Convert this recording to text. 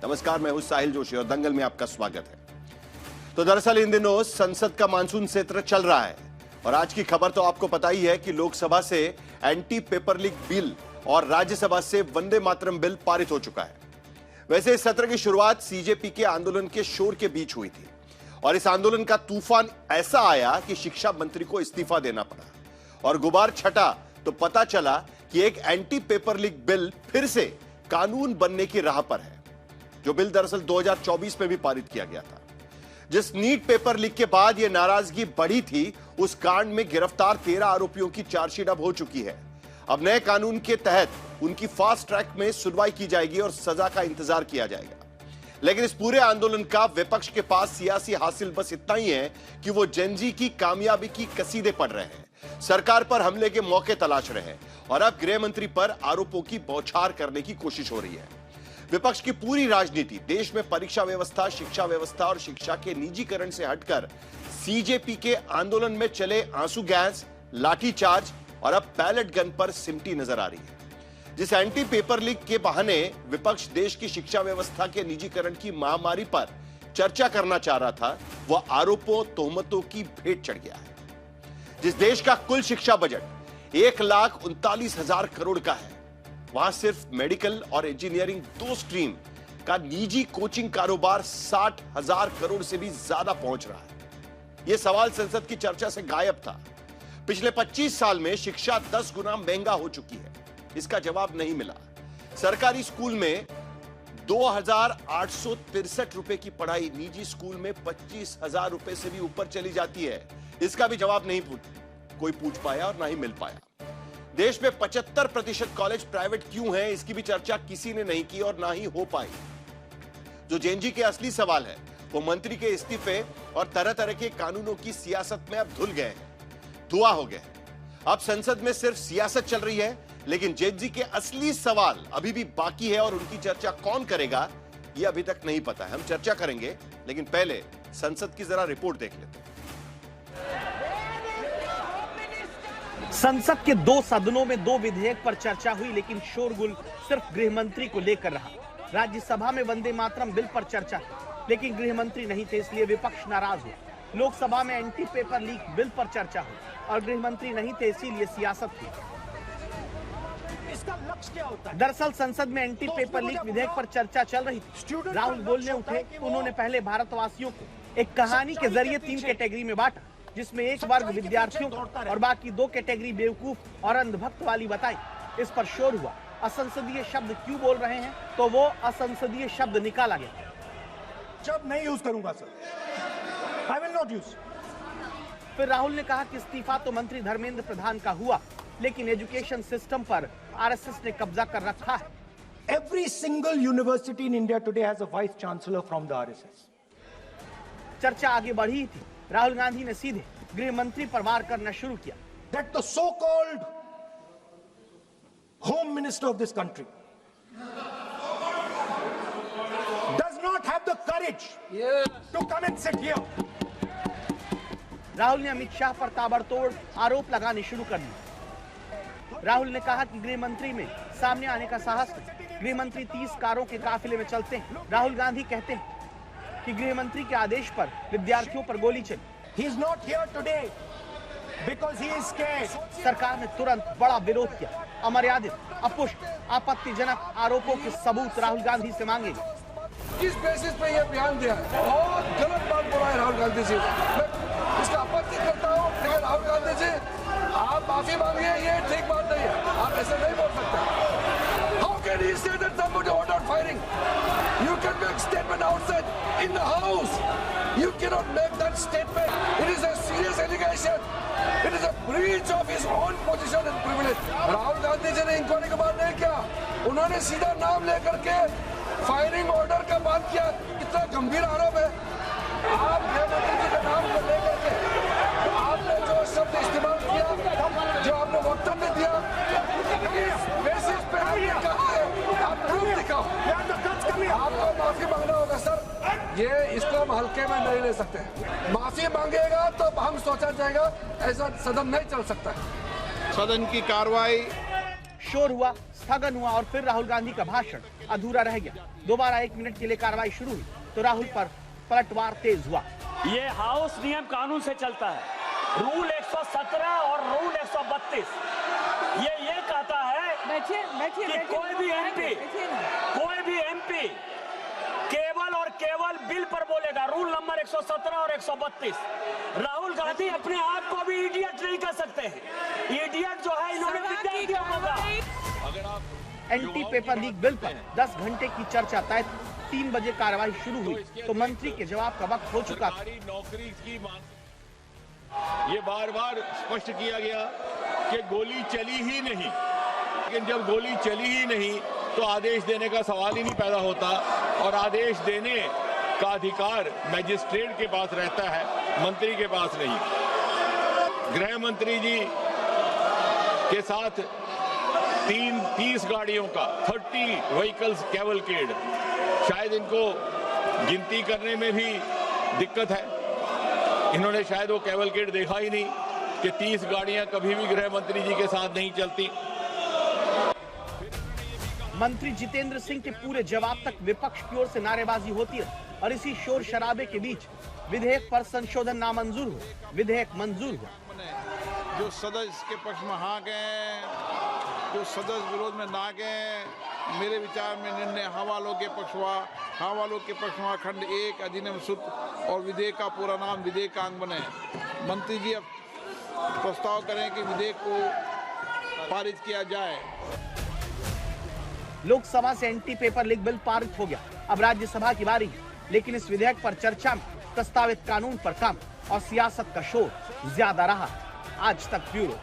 नमस्कार, मैं हूं साहिल जोशी और दंगल में आपका स्वागत है। तो दरअसल इन दिनों संसद का मानसून सत्र चल रहा है और आज की खबर तो आपको पता ही है कि लोकसभा से एंटी पेपर लीक बिल और राज्यसभा से वंदे मातरम बिल पारित हो चुका है। वैसे इस सत्र की शुरुआत सीजेपी के आंदोलन के शोर के बीच हुई थी और इस आंदोलन का तूफान ऐसा आया कि शिक्षा मंत्री को इस्तीफा देना पड़ा और गुबार छटा तो पता चला कि एक एंटी पेपर लीक बिल फिर से कानून बनने की राह पर है, जो बिल दरअसल 2024 में भी पारित किया गया था। जिस नीट पेपर लीक के बाद यह नाराजगी बढ़ी थी, उस कांड में गिरफ्तार 13 आरोपियों की चार्जशीट अब हो चुकी है। अब नए कानून के तहत उनकी फास्ट ट्रैक में सुनवाई की जाएगी और सजा का इंतजार किया जाएगा। लेकिन इस पूरे आंदोलन का विपक्ष के पास सियासी हासिल बस इतना ही है कि वो जेनजी की कामयाबी की कसीदे पढ़ रहे हैं, सरकार पर हमले के मौके तलाश रहे हैं और अब गृह मंत्री पर आरोपों की बौछार करने की कोशिश हो रही है। विपक्ष की पूरी राजनीति देश में परीक्षा व्यवस्था, शिक्षा व्यवस्था और शिक्षा के निजीकरण से हटकर सीजेपी के आंदोलन में चले आंसू गैस, लाठीचार्ज और अब बैलेट गन पर सिमटी नजर आ रही है। जिस एंटी पेपर लीक के बहाने विपक्ष देश की शिक्षा व्यवस्था के निजीकरण की महामारी पर चर्चा करना चाह रहा था, वह आरोपों, तोहमतों की भेंट चढ़ गया है। जिस देश का कुल शिक्षा बजट 1,39,000 करोड़ का है, वहां सिर्फ मेडिकल और इंजीनियरिंग 2 स्ट्रीम का निजी कोचिंग कारोबार 60,000 करोड़ से भी ज्यादा पहुंच रहा है। यह सवाल संसद की चर्चा से गायब था। पिछले 25 साल में शिक्षा 10 गुना महंगा हो चुकी है, इसका जवाब नहीं मिला। सरकारी स्कूल में 2,863 रुपए की पढ़ाई निजी स्कूल में 25,000 रुपए से भी ऊपर चली जाती है, इसका भी जवाब नहीं कोई पूछ पाया और ना ही मिल पाया। देश में 75% कॉलेज प्राइवेट क्यों हैं, इसकी भी चर्चा किसी ने नहीं की और ना ही हो पाई। जो जेएनजी के असली सवाल है वो मंत्री के इस्तीफे और तरह तरह के कानूनों की सियासत में अब धुल गए हैं, धुआं हो गए। अब संसद में सिर्फ सियासत चल रही है, लेकिन जेएनजी के असली सवाल अभी भी बाकी है और उनकी चर्चा कौन करेगा ये अभी तक नहीं पता है। हम चर्चा करेंगे, लेकिन पहले संसद की जरा रिपोर्ट देख लेते हैं। संसद के 2 सदनों में 2 विधेयक पर चर्चा हुई, लेकिन शोरगुल सिर्फ गृह मंत्री को लेकर रहा। राज्यसभा में वंदे मातरम बिल पर चर्चा, लेकिन गृह मंत्री नहीं थे, इसलिए विपक्ष नाराज हुआ। लोकसभा में एंटी पेपर लीक बिल पर चर्चा हुई और गृह मंत्री नहीं थे, इसीलिए सियासत हुई। इसका लक्ष्य क्या होता है? दरअसल संसद में एंटी पेपर लीक विधेयक पर चर्चा चल रही थी। राहुल बोलने उठे। उन्होंने पहले भारतवासियों को एक कहानी के जरिए 3 कैटेगरी में बांटा, जिसमें एक वर्ग विद्यार्थियों और बाकी 2 कैटेगरी बेवकूफ और अंधभक्त वाली बताई। इस पर शोर हुआ। असंसदीय शब्द क्यों बोल रहे हैं, तो वो असंसदीय शब्द निकाला गया। जब नहीं यूज करूंगा sir, I will not use. फिर राहुल ने कहा कि इस्तीफा तो मंत्री धर्मेंद्र प्रधान का हुआ, लेकिन एजुकेशन सिस्टम पर आरएसएस ने कब्जा कर रखा है। Every single university in India today has a vice chancellor from the RSS. चर्चा आगे बढ़ी थी। राहुल गांधी ने सीधे गृह मंत्री पर वार करना शुरू किया। That the so-called home minister of this country does not have the courage to come and sit here. Rahul ने अमित शाह पर ताबड़तोड़ आरोप लगाने शुरू कर दिए। राहुल ने कहा कि गृह मंत्री में सामने आने का साहस नहीं। गृह मंत्री 30 कारों के काफिले में चलते हैं। राहुल गांधी कहते हैं कि गृह मंत्री के आदेश पर विद्यार्थियों पर गोली चली। He is not here today because he is scared. सरकार ने तुरंत बड़ा विरोध किया। अमर्यादित, अपुष्ट, आपत्तिजनक आरोपों के सबूत राहुल गांधी से मांगेंगे। किस बेसिस पे ये बयान दिया है? बहुत गलत बात बोला है राहुल गांधी जी। मैं इसका आपत्ति करता हूँ, लेकिन राहुल गांधी जी आप माफी मांगिए, ये ठीक बात नहीं है। आप ऐसे नहीं बोल सकते। How can he say that somebody ordered firing? You can make statement outside in the house. You cannot make that statement. It is a serious allegation. It is a breach of his own position and privilege. Rahul Gandhi ji ने inquiry के बाद नहीं किया, उन्होंने सीधा नाम लेकर के फायरिंग ऑर्डर का बात किया। कितना गंभीर आरोप है। आप गृह मंत्री जी का नाम को लेकर के आपने जो शब्द इस्तेमाल किया, जो आपने वक्तव्य दिया, इस बेसिस पे आपने कहा है, आप प्रूफ दिखाओ। आपको माफी मांगना होगा सर, ये इसको हम हल्के में नहीं ले सकते। माफी मांगेगा तो हम सोचा जाएगा, ऐसा सदन नहीं चल सकता है। सदन की कार्रवाई शोर हुआ, स्थगन हुआ और फिर राहुल गांधी का भाषण अधूरा रह गया। दोबारा 1 मिनट के लिए कार्रवाई शुरू हुई तो राहुल पर पलटवार तेज हुआ। ये हाउस नियम कानून से चलता है। रूल 117 और रूल 132 ये कहता है कि कोई भी एमपी केवल और केवल बिल पर बोलेगा। रूल नंबर 117 और 132। राहुल गांधी अपने आप को भी इडियट नहीं कर सकते हैं। इडियट जो है इन्होंने विद्यार्थियों को कहा। एंटी पेपर लीक बिल पर 10 घंटे की चर्चा तय थी। 3 बजे कार्रवाई शुरू हुई तो मंत्री के जवाब का वक्त हो चुका था। नौकरी की मांग ये बार बार स्पष्ट किया गया कि गोली चली ही नहीं, लेकिन जब गोली चली ही नहीं तो आदेश देने का सवाल ही नहीं पैदा होता, और आदेश देने का अधिकार मैजिस्ट्रेट के पास रहता है, मंत्री के पास नहीं। गृह मंत्री जी के साथ 30 गाड़ियों का 30 व्हीकल्स कैवलकेड, शायद इनको गिनती करने में भी दिक्कत है। इन्होंने शायद वो कैवलकेड देखा ही नहीं कि 30 गाड़ियां कभी भी गृह मंत्री जी के साथ नहीं चलती। मंत्री जितेंद्र सिंह के पूरे जवाब तक विपक्ष की ओर से नारेबाजी होती है और इसी शोर शराबे के बीच विधेयक पर संशोधन नामंजूर हुआ, विधेयक मंजूर हुआ। जो सदस्य के पक्ष में हाँ गए, जो सदस्य विरोध में ना गए, मेरे विचार में निर्णय हाँ वालों के पक्ष में खंड 1 अधिनियम सूत्र और विधेयक का पूरा नाम विधेयक का अंग बने। मंत्री जी अब प्रस्ताव करें कि विधेयक को पारित किया जाए। लोकसभा से एंटी पेपर लीक बिल पारित हो गया। अब राज्यसभा की बारी है, लेकिन इस विधेयक पर चर्चा में प्रस्तावित कानून पर कम और सियासत का शोर ज्यादा रहा। आज तक ब्यूरो।